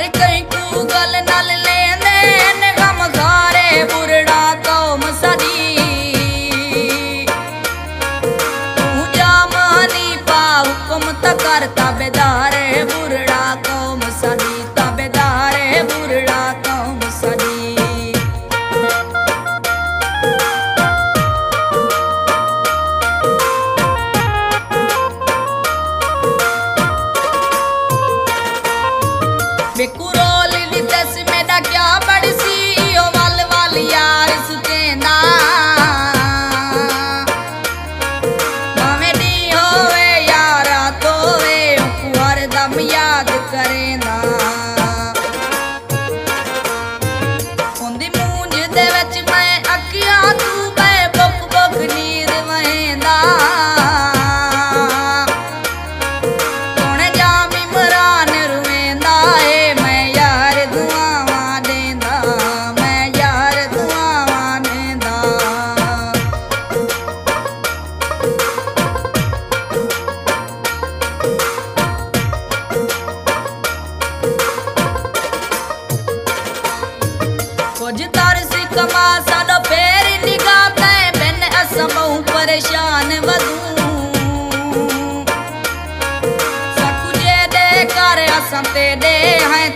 अरे कहीं गूगल नल लेंदे गम सारे बुरड़ा कौम सदी तू जामनी पा हुक्म त कर ताबेदार बुरड़ा कौम सदी ताबेदार बुरड़ा कौम सदी। बेकुरोल दस मेरा क्या बड़सी ओ वाल वाल यार सुकेंदा मामेडी होवे यारा तो वे हर दम याद करेंदा उंदी मूंज दे विच मैं अखियां तू बै बुक बुक नीर वहेंदा सोने जाम इमरान रुवेंदा है मैं यार दुआवां देंदा मैं यार दुआवां देंदा। कुछ तरसी कमा साडो फेर निगाह ते बिन असां बहु परेशान वधूं सकुजे दे कर असां ते दे हैं